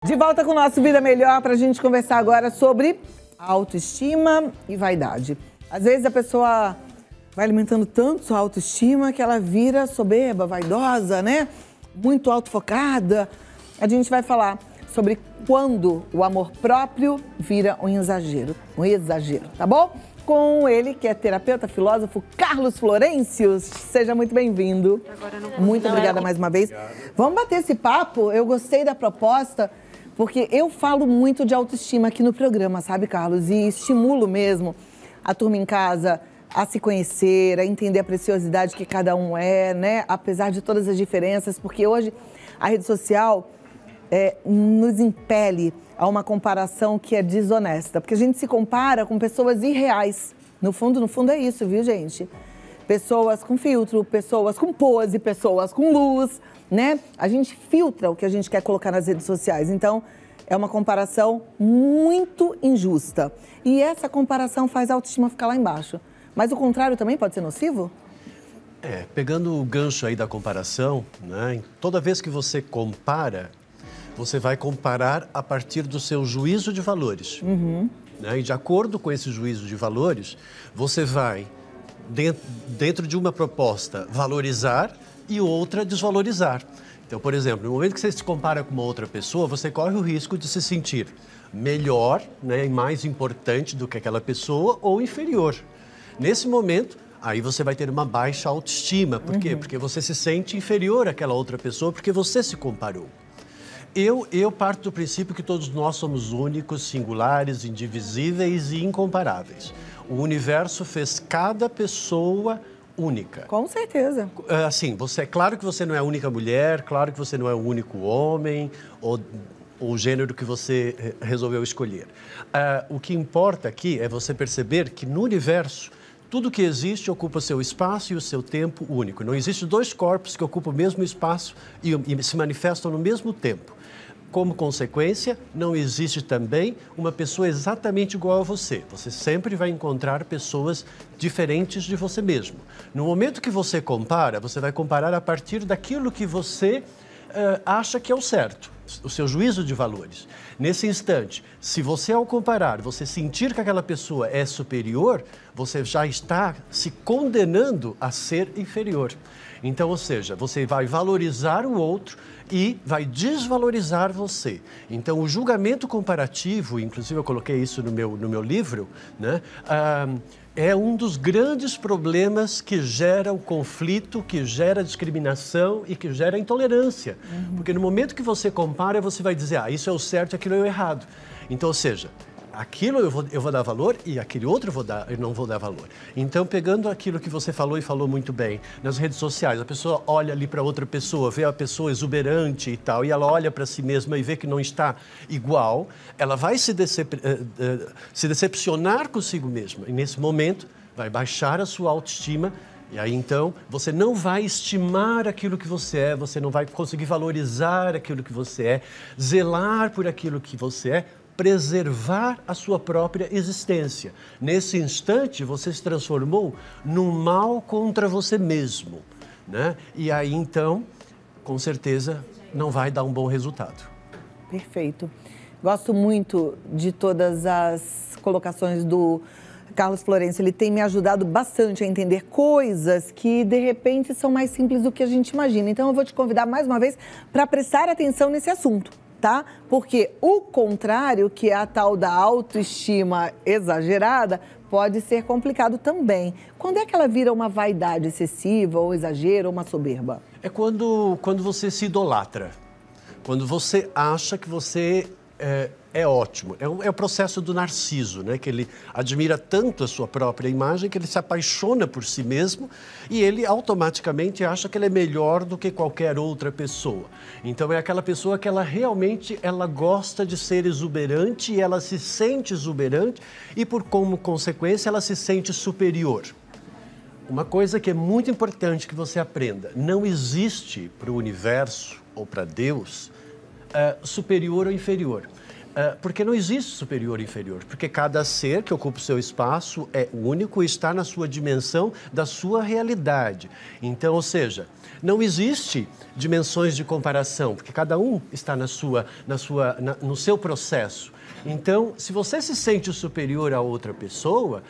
De volta com o nosso Vida Melhor para a gente conversar agora sobre autoestima e vaidade. Às vezes a pessoa vai alimentando tanto sua autoestima que ela vira soberba, vaidosa, né? Muito autofocada. A gente vai falar sobre quando o amor próprio vira um exagero, tá bom? Com ele, que é terapeuta, filósofo, Carlos Florencios. Seja muito bem-vindo. Muito obrigada mais uma vez. Vamos bater esse papo? Eu gostei da proposta, porque eu falo muito de autoestima aqui no programa, sabe, Carlos? E estimulo mesmo a turma em casa a se conhecer, a entender a preciosidade que cada um é, né? Apesar de todas as diferenças, porque hoje a rede social nos impele a uma comparação que é desonesta, porque a gente se compara com pessoas irreais. No fundo é isso, viu, gente? Pessoas com filtro, pessoas com pose, pessoas com luz, né? A gente filtra o que a gente quer colocar nas redes sociais. Então, é uma comparação muito injusta. E essa comparação faz a autoestima ficar lá embaixo. Mas o contrário também pode ser nocivo? Pegando o gancho aí da comparação, né? Toda vez que você compara, você vai comparar a partir do seu juízo de valores. Né? E de acordo com esse juízo de valores, você vai, dentro de uma proposta, valorizar e outra desvalorizar. Então, por exemplo, no momento que você se compara com uma outra pessoa, você corre o risco de se sentir melhor, né, e mais importante do que aquela pessoa ou inferior. Nesse momento, aí você vai ter uma baixa autoestima. Por quê? Porque você se sente inferior àquela outra pessoa porque você se comparou. Eu parto do princípio que todos nós somos únicos, singulares, indivisíveis e incomparáveis. O universo fez cada pessoa única. Com certeza. Assim, claro que você não é a única mulher, claro que você não é o único homem ou o gênero que você resolveu escolher. O que importa aqui é você perceber que no universo, tudo que existe ocupa seu espaço e o seu tempo único. Não existem dois corpos que ocupam o mesmo espaço e se manifestam no mesmo tempo. Como consequência, não existe também uma pessoa exatamente igual a você. Você sempre vai encontrar pessoas diferentes de você mesmo. No momento que você compara, você vai comparar a partir daquilo que você acha que é o certo, o seu juízo de valores. Nesse instante, se você ao comparar, você sentir que aquela pessoa é superior, você já está se condenando a ser inferior. Então, ou seja, você vai valorizar o outro e vai desvalorizar você. Então, o julgamento comparativo, inclusive eu coloquei isso no meu livro, né? É um dos grandes problemas que gera o conflito, que gera discriminação e que gera intolerância. Porque no momento que você compara, você vai dizer, isso é o certo e aquilo é o errado. Então, ou seja, aquilo eu vou dar valor e aquele outro eu não vou dar valor. Então, pegando aquilo que você falou e falou muito bem, nas redes sociais, a pessoa olha ali para outra pessoa, vê a pessoa exuberante e tal, e ela olha para si mesma e vê que não está igual, ela vai se decepcionar consigo mesma. E nesse momento, vai baixar a sua autoestima. E aí, então, você não vai estimar aquilo que você é, você não vai conseguir valorizar aquilo que você é, zelar por aquilo que você é, preservar a sua própria existência. Nesse instante, você se transformou num mal contra você mesmo, né? E aí, então, com certeza, não vai dar um bom resultado. Perfeito. Gosto muito de todas as colocações do Carlos Florencio. Ele tem me ajudado bastante a entender coisas que, de repente, são mais simples do que a gente imagina. Então, eu vou te convidar mais uma vez para prestar atenção nesse assunto. Tá? Porque o contrário, que é a tal da autoestima exagerada, pode ser complicado também. Quando é que ela vira uma vaidade excessiva, ou exagero, ou uma soberba? É quando você se idolatra, quando você acha que você é ótimo. É o processo do narciso, né? Que ele admira tanto a sua própria imagem que ele se apaixona por si mesmo e ele automaticamente acha que ele é melhor do que qualquer outra pessoa. Então é aquela pessoa que ela realmente gosta de ser exuberante e ela se sente exuberante e como consequência ela se sente superior. Uma coisa que é muito importante que você aprenda, não existe para o universo ou para Deus superior ou inferior. Porque não existe superior e inferior, porque cada ser que ocupa o seu espaço é único e está na sua dimensão da sua realidade. Então, ou seja, não existe dimensões de comparação, porque cada um está no seu processo. Então, se você se sente superior a outra pessoa,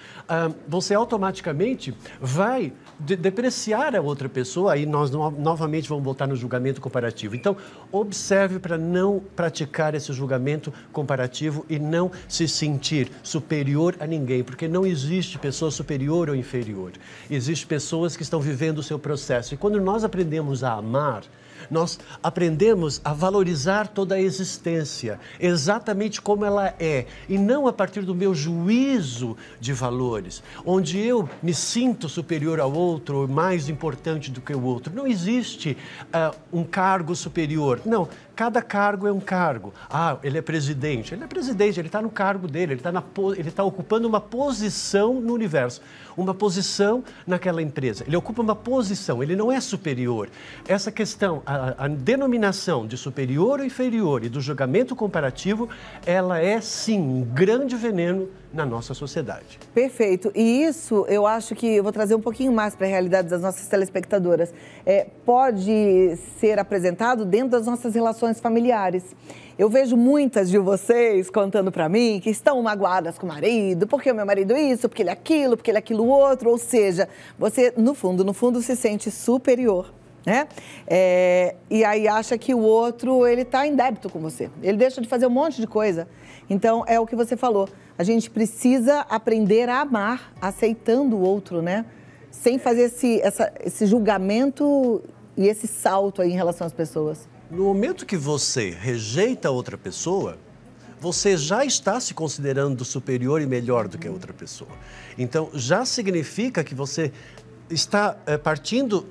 você automaticamente vai depreciar a outra pessoa, aí nós novamente vamos voltar no julgamento comparativo. Então, observe para não praticar esse julgamento comparativo e não se sentir superior a ninguém, porque não existe pessoa superior ou inferior. Existem pessoas que estão vivendo o seu processo. E quando nós aprendemos a amar, nós aprendemos a valorizar toda a existência, exatamente como ela é, e não a partir do meu juízo de valores, onde eu me sinto superior ao outro, ou mais importante do que o outro. Não existe um cargo superior, não. Cada cargo é um cargo. Ele é presidente. Ele é presidente, ele está no cargo dele, ele está ocupando uma posição no universo, uma posição naquela empresa. Ele ocupa uma posição, ele não é superior. Essa questão, a denominação de superior ou inferior e do julgamento comparativo, ela é, sim, um grande veneno na nossa sociedade. Perfeito. E isso, eu acho que eu vou trazer um pouquinho mais para a realidade das nossas telespectadoras. Pode ser apresentado dentro das nossas relações familiares. Eu vejo muitas de vocês contando para mim que estão magoadas com o marido, porque o meu marido isso, porque ele é aquilo outro. Ou seja, você, no fundo, se sente superior, né? E aí acha que o outro, ele está em débito com você. Ele deixa de fazer um monte de coisa. Então, é o que você falou. A gente precisa aprender a amar, aceitando o outro, né? Sem fazer esse julgamento e esse salto aí em relação às pessoas. No momento que você rejeita outra pessoa, você já está se considerando superior e melhor do que a outra pessoa. Então, já significa que você está partindo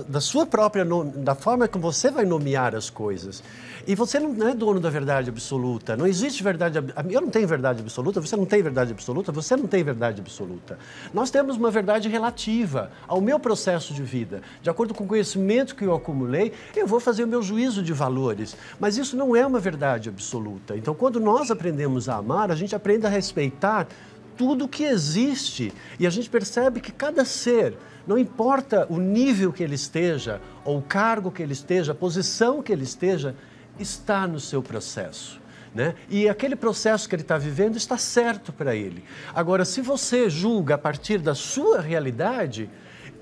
da sua própria, da forma como você vai nomear as coisas. E você não é dono da verdade absoluta. Não existe verdade... Eu não tenho verdade absoluta, você não tem verdade absoluta, você não tem verdade absoluta. Nós temos uma verdade relativa ao meu processo de vida. De acordo com o conhecimento que eu acumulei, eu vou fazer o meu juízo de valores. Mas isso não é uma verdade absoluta. Então, quando nós aprendemos a amar, a gente aprende a respeitar tudo que existe. E a gente percebe que cada ser, não importa o nível que ele esteja, ou o cargo que ele esteja, a posição que ele esteja, está no seu processo, né? E aquele processo que ele está vivendo está certo para ele. Agora, se você julga a partir da sua realidade,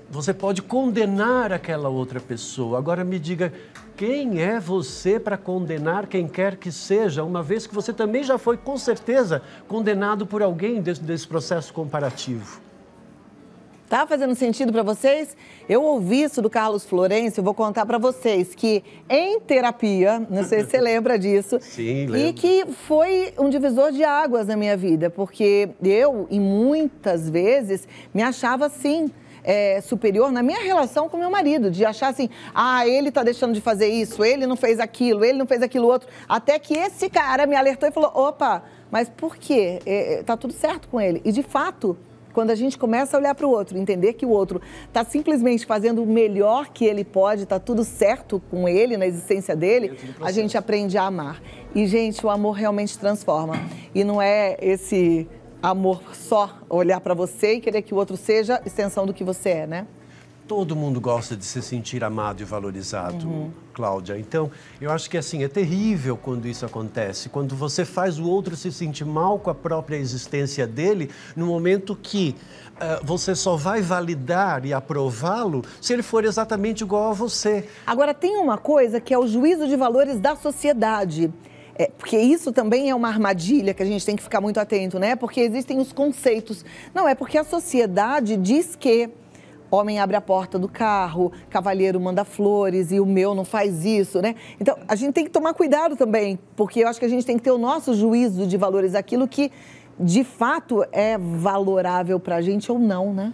você pode condenar aquela outra pessoa. Agora me diga, quem é você para condenar quem quer que seja, uma vez que você também já foi, com certeza, condenado por alguém desse processo comparativo? Tá fazendo sentido para vocês? Eu ouvi isso do Carlos Florencio, eu vou contar para vocês que em terapia, não sei se você lembra disso. Sim, lembro. E que foi um divisor de águas na minha vida, porque eu, e muitas vezes, me achava assim, superior na minha relação com meu marido, de achar assim, ele tá deixando de fazer isso, ele não fez aquilo outro, até que esse cara me alertou e falou, opa, mas por quê? Tá tudo certo com ele. E de fato, quando a gente começa a olhar para o outro, entender que o outro está simplesmente fazendo o melhor que ele pode, está tudo certo com ele, na existência dele, a gente aprende a amar. E, gente, o amor realmente transforma. E não é esse amor só olhar para você e querer que o outro seja extensão do que você é, né? Todo mundo gosta de se sentir amado e valorizado, Cláudia. Então, eu acho que assim, é terrível quando isso acontece. Quando você faz o outro se sentir mal com a própria existência dele, no momento que você só vai validar e aprová-lo se ele for exatamente igual a você. Agora, tem uma coisa que é o juízo de valores da sociedade. Porque isso também é uma armadilha que a gente tem que ficar muito atento, né? Porque existem os conceitos. Não, é porque a sociedade diz que homem abre a porta do carro, cavalheiro manda flores e o meu não faz isso, né? Então, a gente tem que tomar cuidado também, porque eu acho que a gente tem que ter o nosso juízo de valores, aquilo que, de fato, é valorável pra gente ou não, né?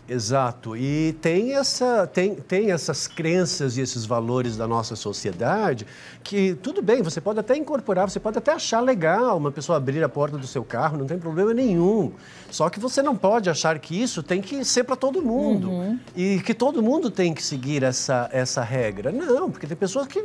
Exato. E tem essas crenças e esses valores da nossa sociedade que, tudo bem, você pode até incorporar, você pode até achar legal uma pessoa abrir a porta do seu carro, não tem problema nenhum. Só que você não pode achar que isso tem que ser para todo mundo e que todo mundo tem que seguir essa regra. Não, porque tem pessoas que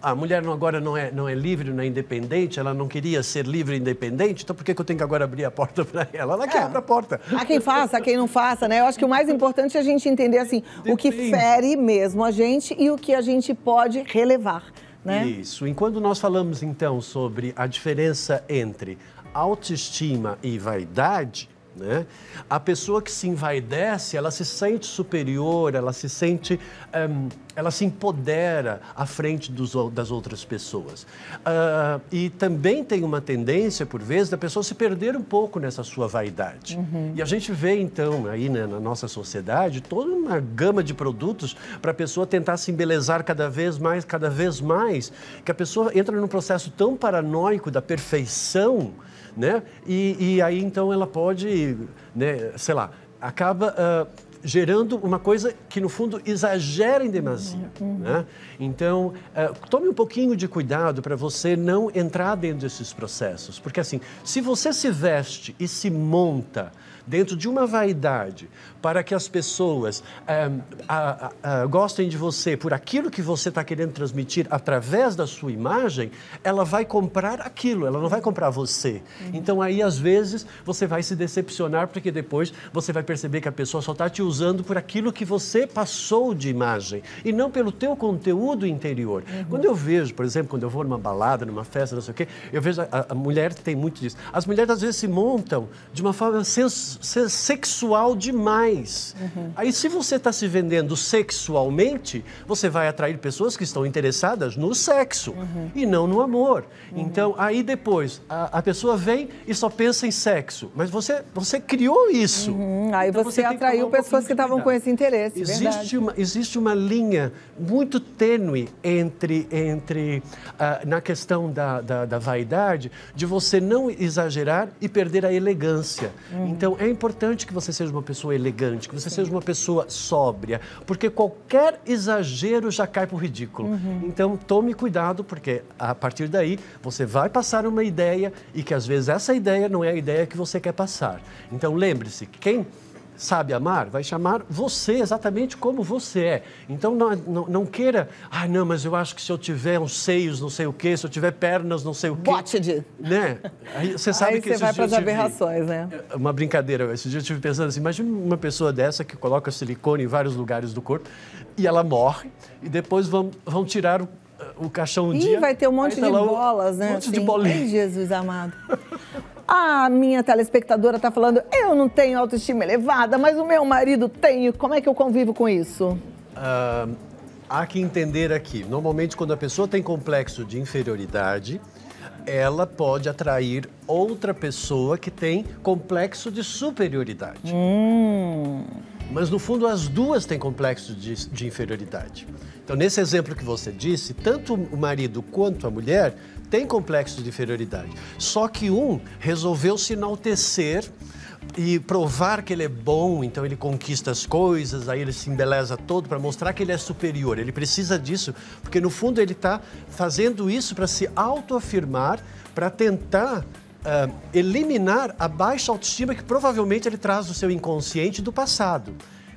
a mulher agora não é livre, não é independente, ela não queria ser livre e independente, então por que eu tenho que agora abrir a porta para ela? Ela que abre a porta. Há quem faça, há quem não faça, né? Eu acho que o mais importante é a gente entender, assim, o que fere mesmo a gente e o que a gente pode relevar, né? Isso. Enquanto nós falamos, então, sobre a diferença entre autoestima e vaidade, né? A pessoa que se envaidece, ela se sente superior, ela se sente, ela se empodera à frente das outras pessoas. E também tem uma tendência, por vezes, da pessoa se perder um pouco nessa sua vaidade. E a gente vê, então, aí, né, na nossa sociedade, toda uma gama de produtos para a pessoa tentar se embelezar cada vez mais, que a pessoa entra num processo tão paranoico da perfeição, né? E aí, então, ela pode, né, sei lá, acaba gerando uma coisa que, no fundo, exagera em demasia. Né? Então, tome um pouquinho de cuidado para você não entrar dentro desses processos. Porque, assim, se você se veste e se monta dentro de uma vaidade para que as pessoas gostem de você por aquilo que você está querendo transmitir através da sua imagem, ela vai comprar aquilo, ela não vai comprar você. Então, aí, às vezes, você vai se decepcionar porque depois você vai perceber que a pessoa só está te usando por aquilo que você passou de imagem e não pelo teu conteúdo interior. Quando eu vejo, por exemplo, quando eu vou numa balada, numa festa, não sei o quê, eu vejo a mulher tem muito disso. As mulheres, às vezes, se montam de uma forma sexual demais. Aí, se você está se vendendo sexualmente, você vai atrair pessoas que estão interessadas no sexo e não no amor. Então, aí depois, a pessoa vem e só pensa em sexo. Mas você criou isso. Aí então, você atraiu pessoas que estavam com esse interesse, existe uma linha muito tênue na questão da vaidade, de você não exagerar e perder a elegância. Então, é importante que você seja uma pessoa elegante, que você seja uma pessoa sóbria, porque qualquer exagero já cai para o ridículo. Então, tome cuidado, porque a partir daí você vai passar uma ideia e que às vezes essa ideia não é a ideia que você quer passar. Então, lembre-se, quem sabe amar vai chamar você exatamente como você é. Então, não queira, não, mas eu acho que se eu tiver uns seios, não sei o quê, se eu tiver pernas, não sei o quê. Botched. Né? Aí você sabe que você vai para as aberrações, né? Uma brincadeira, esse dia eu estive pensando assim, imagina uma pessoa dessa que coloca silicone em vários lugares do corpo e ela morre e depois vão tirar o caixão um dia. Vai ter um monte de bolas, né? Um monte de bolinhas. Ai, Jesus amado. A minha telespectadora está falando, eu não tenho autoestima elevada, mas o meu marido tem. Como é que eu convivo com isso? Há que entender aqui. Normalmente, quando a pessoa tem complexo de inferioridade, ela pode atrair outra pessoa que tem complexo de superioridade. Mas, no fundo, as duas têm complexo de inferioridade. Então, nesse exemplo que você disse, tanto o marido quanto a mulher têm complexo de inferioridade. Só que um resolveu se enaltecer e provar que ele é bom, então ele conquista as coisas, aí ele se embeleza todo para mostrar que ele é superior. Ele precisa disso, porque no fundo ele está fazendo isso para se autoafirmar, para tentar eliminar a baixa autoestima que provavelmente ele traz do seu inconsciente do passado.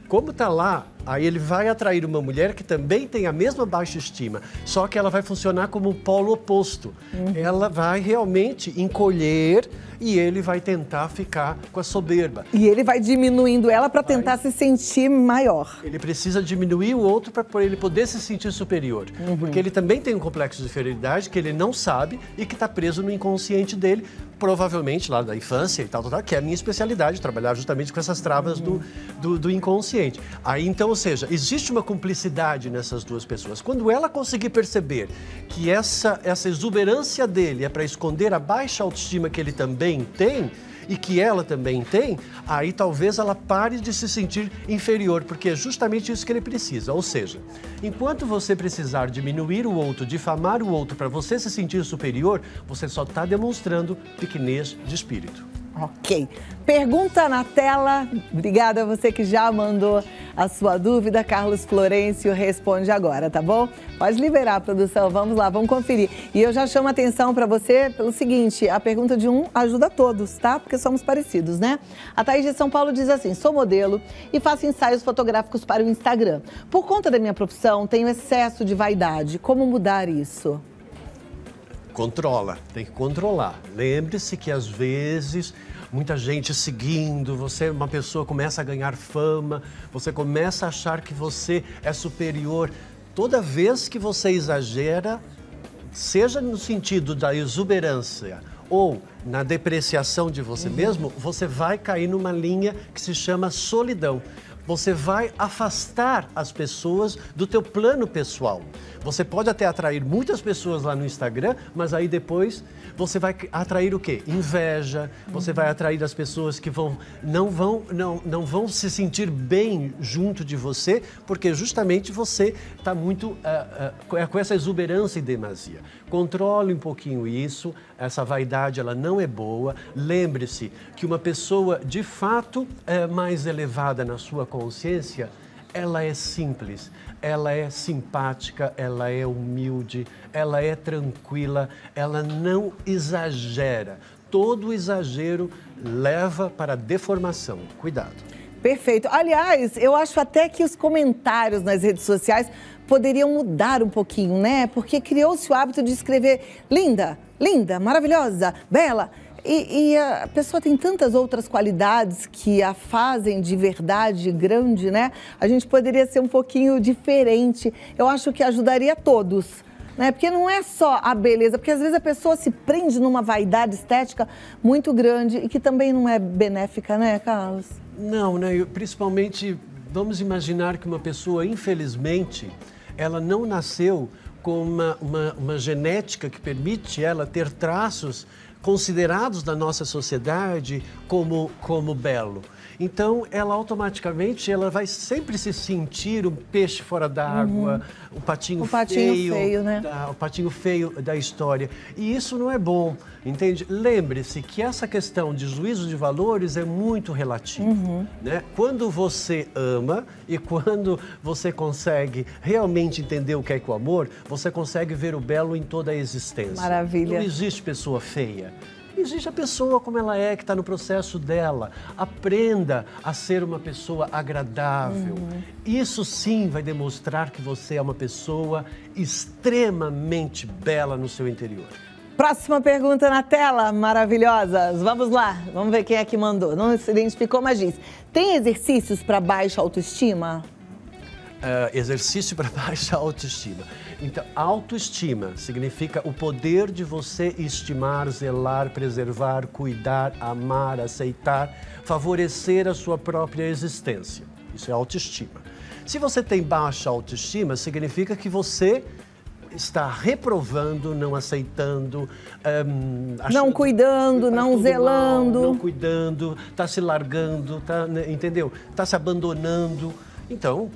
Como está lá, aí ele vai atrair uma mulher que também tem a mesma baixa estima, só que ela vai funcionar como um polo oposto. Ela vai realmente encolher e ele vai tentar ficar com a soberba. E ele vai diminuindo ela para tentar se sentir maior. Ele precisa diminuir o outro para ele poder se sentir superior. Porque ele também tem um complexo de inferioridade que ele não sabe e que está preso no inconsciente dele, provavelmente lá da infância e tal, que é a minha especialidade, trabalhar justamente com essas travas do inconsciente. Aí, então, ou seja, existe uma cumplicidade nessas duas pessoas. Quando ela conseguir perceber que essa exuberância dele é para esconder a baixa autoestima que ele também tem e que ela também tem, aí talvez ela pare de se sentir inferior, porque é justamente isso que ele precisa. Ou seja, enquanto você precisar diminuir o outro, difamar o outro para você se sentir superior, você só está demonstrando pequenez de espírito. Ok. Pergunta na tela. Obrigada a você que já mandou a sua dúvida. Carlos Florencio responde agora, tá bom? Pode liberar, produção. Vamos lá, vamos conferir. E eu já chamo a atenção para você pelo seguinte, a pergunta de um ajuda todos, tá? Porque somos parecidos, né? A Thaís de São Paulo diz assim, sou modelo e faço ensaios fotográficos para o Instagram. Por conta da minha profissão, tenho excesso de vaidade. Como mudar isso? Controla, tem que controlar. Lembre-se que às vezes muita gente seguindo, você, uma pessoa começa a ganhar fama, você começa a achar que você é superior. Toda vez que você exagera, seja no sentido da exuberância ou na depreciação de você mesmo, você vai cair numa linha que se chama solidão. Você vai afastar as pessoas do teu plano pessoal. Você pode até atrair muitas pessoas lá no Instagram, mas aí depois você vai atrair o quê? Inveja, você vai atrair as pessoas que não vão se sentir bem junto de você, porque justamente você está muito com essa exuberância e demasia. Controle um pouquinho isso, essa vaidade ela não é boa. Lembre-se que uma pessoa de fato mais elevada na sua consciência, ela é simples, ela é simpática, ela é humilde, ela é tranquila, ela não exagera. Todo exagero leva para a deformação. Cuidado. Perfeito. Aliás, eu acho até que os comentários nas redes sociais poderiam mudar um pouquinho, né? Porque criou-se o hábito de escrever linda, linda, maravilhosa, bela. E a pessoa tem tantas outras qualidades que a fazem de verdade grande, né? A gente poderia ser um pouquinho diferente. Eu acho que ajudaria todos, né? Porque não é só a beleza, porque às vezes a pessoa se prende numa vaidade estética muito grande e que também não é benéfica, né, Carlos? Não, né? Principalmente, vamos imaginar que uma pessoa, infelizmente, ela não nasceu com uma genética que permite ela ter traços considerados na nossa sociedade como belo. Então, ela automaticamente vai sempre se sentir um peixe fora d'água, o patinho feio, né? O patinho feio da história. E isso não é bom, entende? Lembre-se que essa questão de juízo de valores é muito relativo, né? Quando você ama e quando você consegue realmente entender o que é o amor, você consegue ver o belo em toda a existência. Maravilha. Não existe pessoa feia. Existe a pessoa como ela é, que está no processo dela. Aprenda a ser uma pessoa agradável. Isso sim vai demonstrar que você é uma pessoa extremamente bela no seu interior. Próxima pergunta na tela, maravilhosas. Vamos lá, vamos ver quem é que mandou. Não se identificou, mas diz. Tem exercícios para baixa autoestima? Exercício para baixa autoestima. Então, autoestima significa o poder de você estimar, zelar, preservar, cuidar, amar, aceitar, favorecer a sua própria existência. Isso é autoestima. Se você tem baixa autoestima, significa que você está reprovando, não aceitando, não cuidando, não zelando. Mal, não cuidando, está se largando, entendeu? Está se abandonando. Então,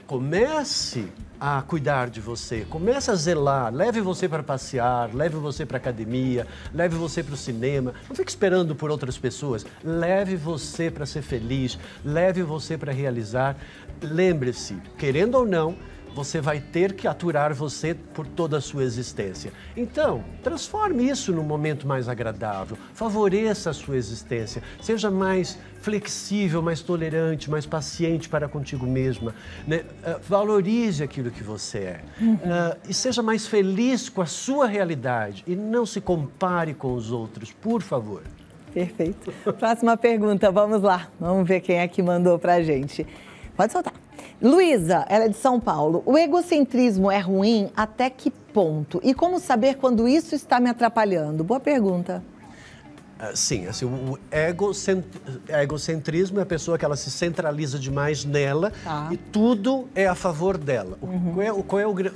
comece a cuidar de você, comece a zelar, leve você para passear, leve você para academia, leve você para o cinema, não fique esperando por outras pessoas, leve você para ser feliz, leve você para realizar. Lembre-se, querendo ou não, você vai ter que aturar você por toda a sua existência. Então, transforme isso num momento mais agradável, favoreça a sua existência, seja mais flexível, mais tolerante, mais paciente para contigo mesma, né? Valorize aquilo que você é e seja mais feliz com a sua realidade e não se compare com os outros, por favor. Perfeito. Próxima pergunta, vamos lá. Vamos ver quem é que mandou pra gente. Pode soltar. Luísa, ela é de São Paulo. O egocentrismo é ruim até que ponto? E como saber quando isso está me atrapalhando? Boa pergunta. Sim, assim, o egocentrismo é a pessoa que ela se centraliza demais nela e tudo é a favor dela.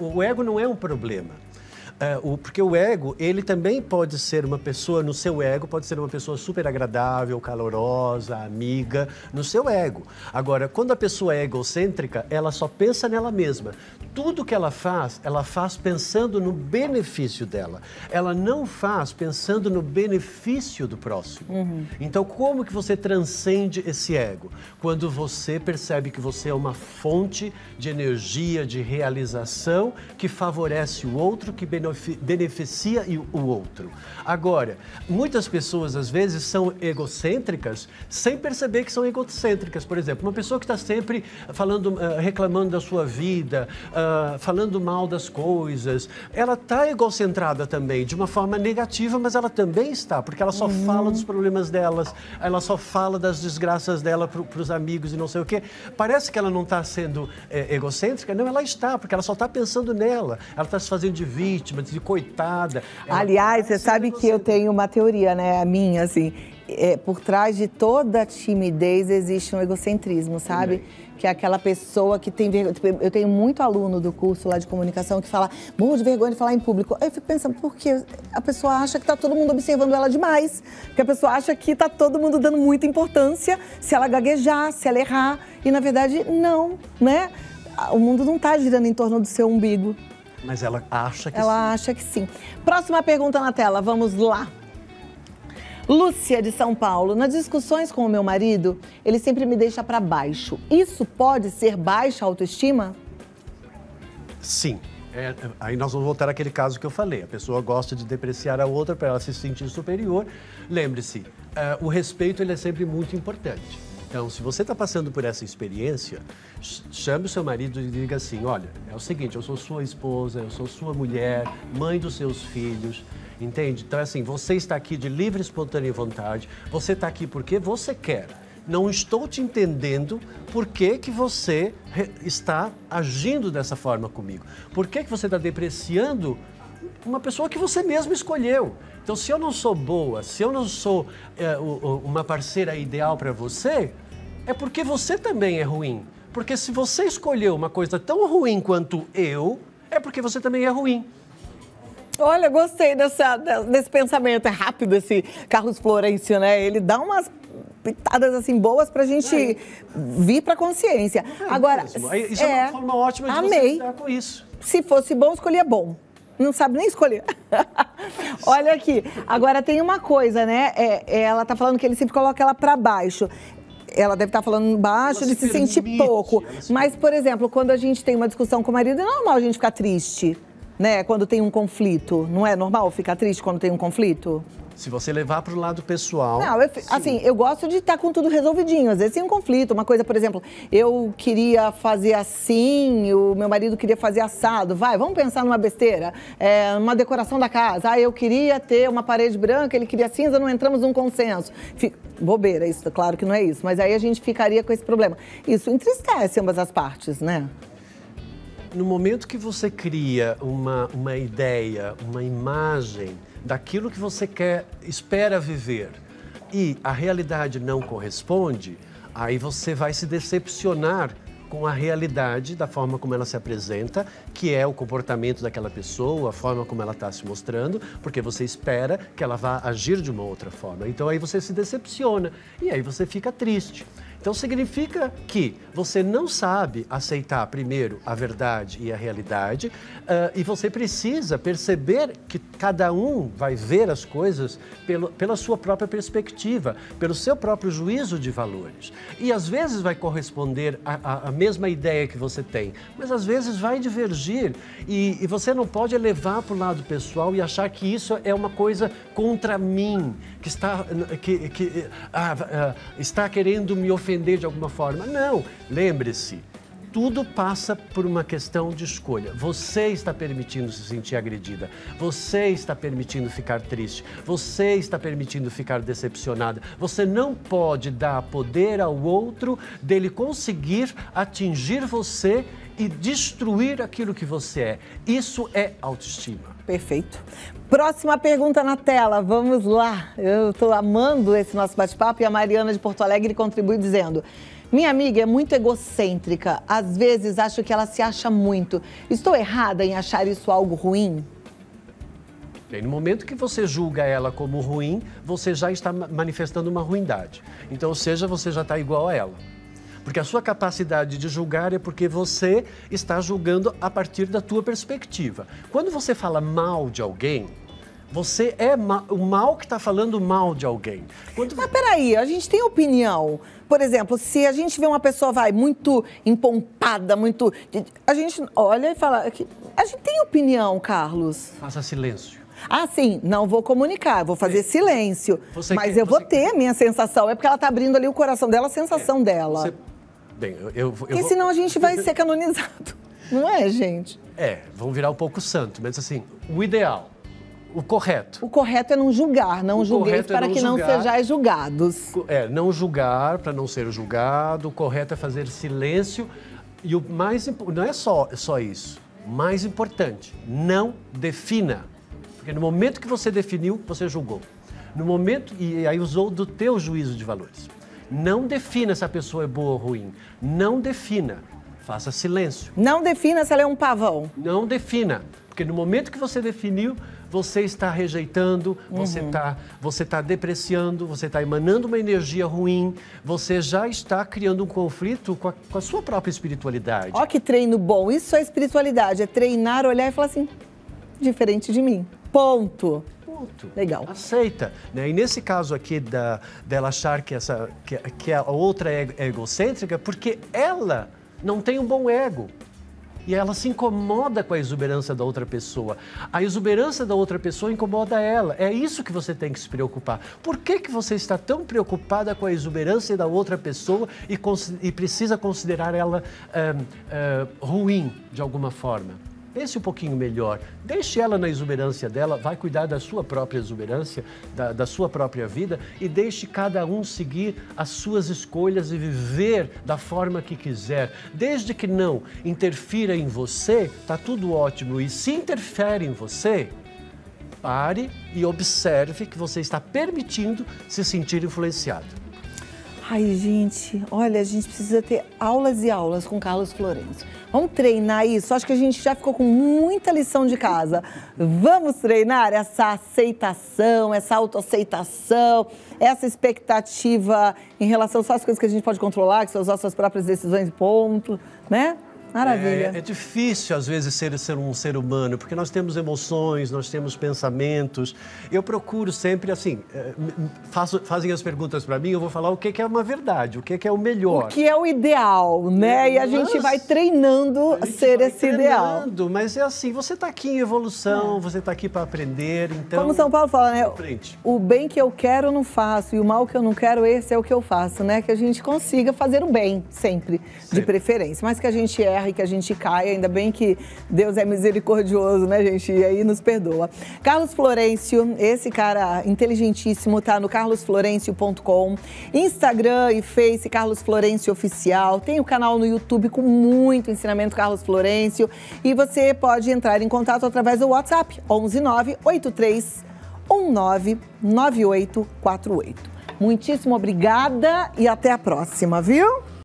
O ego não é um problema. Porque o ego, ele também pode ser uma pessoa, no seu ego, pode ser uma pessoa super agradável, calorosa, amiga, no seu ego. Agora, quando a pessoa é egocêntrica, ela só pensa nela mesma. Tudo que ela faz pensando no benefício dela. Ela não faz pensando no benefício do próximo. Então, como que você transcende esse ego? Quando você percebe que você é uma fonte de energia, de realização, que favorece o outro, que beneficia o outro. Agora, muitas pessoas, às vezes, são egocêntricas sem perceber que são egocêntricas. Por exemplo, uma pessoa que está sempre reclamando da sua vida, falando mal das coisas, ela está egocentrada também, de uma forma negativa, mas ela também está, porque ela só fala dos problemas delas, ela só fala das desgraças dela para os amigos e não sei o quê. Parece que ela não está sendo egocêntrica, não, ela está, porque ela só está pensando nela, ela está se fazendo de vítima, de coitada. Aliás, você sabe que eu tenho uma teoria, né, a minha, assim, por trás de toda timidez existe um egocentrismo, sabe? Que é aquela pessoa que tem vergonha. Eu tenho muito aluno do curso lá de comunicação que fala, morro de vergonha de falar em público. Aí eu fico pensando, por quê? A pessoa acha que tá todo mundo observando ela demais. Porque a pessoa acha que tá todo mundo dando muita importância se ela gaguejar, se ela errar. E, na verdade, não, né? O mundo não tá girando em torno do seu umbigo. Mas ela acha que sim. Ela acha que sim. Próxima pergunta na tela, vamos lá. Lúcia, de São Paulo. Nas discussões com o meu marido, ele sempre me deixa para baixo. Isso pode ser baixa autoestima? Sim. Aí nós vamos voltar àquele caso que eu falei. A pessoa gosta de depreciar a outra para ela se sentir superior. Lembre-se, o respeito ele é sempre muito importante. Então, se você está passando por essa experiência, chame o seu marido e diga assim, olha, é o seguinte, eu sou sua esposa, eu sou sua mulher, mãe dos seus filhos, entende? Então, assim, você está aqui de livre, espontânea vontade, você está aqui porque você quer. Não estou te entendendo por que você está agindo dessa forma comigo. Por que você está depreciando uma pessoa que você mesmo escolheu? Então, se eu não sou boa, se eu não sou uma parceira ideal para você, é porque você também é ruim. Porque se você escolheu uma coisa tão ruim quanto eu, é porque você também é ruim. Olha, gostei desse pensamento. É rápido esse Carlos Florencio, né? Ele dá umas pitadas assim boas pra gente vir pra consciência. Agora, isso é uma forma ótima de você lidar com isso. Se fosse bom, escolhia bom. Não sabe nem escolher. Olha aqui. Agora, tem uma coisa, né? Ela tá falando que ele sempre coloca ela pra baixo. Ela deve estar falando baixo de se sentir pouco. Mas, por exemplo, quando a gente tem uma discussão com o marido, é normal a gente ficar triste, né? Quando tem um conflito. Não é normal ficar triste quando tem um conflito? Se você levar para o lado pessoal... Não, assim, eu gosto de estar com tudo resolvidinho. Às vezes tem um conflito, uma coisa, por exemplo, eu queria fazer assim, o meu marido queria fazer assado. Vamos pensar numa besteira, uma decoração da casa. Eu queria ter uma parede branca, ele queria cinza, não entramos num consenso. Bobeira, isso, claro que não é isso. Mas aí a gente ficaria com esse problema. Isso entristece ambas as partes, né? No momento que você cria uma ideia, uma imagem daquilo que você espera viver e a realidade não corresponde, aí você vai se decepcionar com a realidade da forma como ela se apresenta, que é o comportamento daquela pessoa, a forma como ela está se mostrando, porque você espera que ela vá agir de uma outra forma. Então aí você se decepciona e aí você fica triste. Então significa que você não sabe aceitar primeiro a verdade e a realidade e você precisa perceber que cada um vai ver as coisas pela sua própria perspectiva, pelo seu próprio juízo de valores. E às vezes vai corresponder à mesma ideia que você tem, mas às vezes vai divergir e você não pode levar para o lado pessoal e achar que isso é uma coisa contra mim, que está querendo me ofender de alguma forma. Não, lembre-se, tudo passa por uma questão de escolha. Você está permitindo se sentir agredida, você está permitindo ficar triste, você está permitindo ficar decepcionada. Você não pode dar poder ao outro dele conseguir atingir você e destruir aquilo que você é. Isso é autoestima. Perfeito. Próxima pergunta na tela, vamos lá. Eu estou amando esse nosso bate-papo e a Mariana de Porto Alegre contribui dizendo: minha amiga é muito egocêntrica, às vezes acho que ela se acha muito. Estou errada em achar isso algo ruim? E aí, no momento que você julga ela como ruim, você já está manifestando uma ruindade. Então, ou seja, você já está igual a ela. Porque a sua capacidade de julgar é porque você está julgando a partir da tua perspectiva. Quando você fala mal de alguém, você é o mal que está falando mal de alguém. Mas peraí, a gente tem opinião. Por exemplo, se a gente vê uma pessoa, muito empompada, a gente olha e fala... A gente tem opinião, Carlos. Faça silêncio. Ah, sim, não vou comunicar, vou fazer silêncio. Mas eu vou ter a minha sensação. É porque ela está abrindo ali o coração dela, a sensação dela. Bem, Porque senão a gente vai ser canonizado. Não é, gente? Vamos virar um pouco santo. Mas assim, o ideal... O correto. O correto é não julgar, não julgueis para que não sejais julgados. Não julgar para não ser julgado, o correto é fazer silêncio. E o mais não é só isso. O mais importante, não defina. Porque no momento que você definiu, você julgou. No momento, e aí usou do teu juízo de valores. Não defina se a pessoa é boa ou ruim. Não defina. Faça silêncio. Não defina se ela é um pavão. Não defina. Porque no momento que você definiu, você está rejeitando, você está depreciando, você está emanando uma energia ruim, você já está criando um conflito com a sua própria espiritualidade. Ó que treino bom, isso é espiritualidade, é treinar, olhar e falar assim, diferente de mim, ponto. Legal. Aceita. Né? E nesse caso aqui dela achar que a outra é egocêntrica, porque ela não tem um bom ego. E ela se incomoda com a exuberância da outra pessoa. A exuberância da outra pessoa incomoda ela. É isso que você tem que se preocupar. Por que você está tão preocupada com a exuberância da outra pessoa e precisa considerar ela ruim de alguma forma? Pense um pouquinho melhor. Deixe ela na exuberância dela, vai cuidar da sua própria exuberância, da sua própria vida e deixe cada um seguir as suas escolhas e viver da forma que quiser. Desde que não interfira em você, tá tudo ótimo. E se interfere em você, pare e observe que você está permitindo se sentir influenciado. Ai, gente, olha, a gente precisa ter aulas e aulas com Carlos Florencio. Vamos treinar isso? Acho que a gente já ficou com muita lição de casa. Vamos treinar essa aceitação, essa autoaceitação, essa expectativa em relação só às coisas que a gente pode controlar, que são as nossas próprias decisões, ponto, né? Maravilha. É difícil, às vezes, ser um ser humano, porque nós temos emoções, nós temos pensamentos. Eu procuro sempre, assim, fazem as perguntas para mim, eu vou falar o que é uma verdade, o que é o melhor. O que é o ideal, né? E a gente vai treinando ser esse ideal. Mas é assim, você está aqui em evolução, você está aqui para aprender, então... Como São Paulo fala, né? Frente. O bem que eu quero eu não faço, e o mal que eu não quero, esse é o que eu faço, né? Que a gente consiga fazer o bem, sempre, de preferência. Mas que a gente erra e que a gente caia, ainda bem que Deus é misericordioso, né, gente? E aí nos perdoa. Carlos Florencio, esse cara inteligentíssimo, tá no carlosflorencio.com, Instagram e Face, Carlos Florencio Oficial, tem o canal no YouTube com muito ensinamento Carlos Florencio e você pode entrar em contato através do WhatsApp, 11983199848. Muitíssimo obrigada e até a próxima, viu?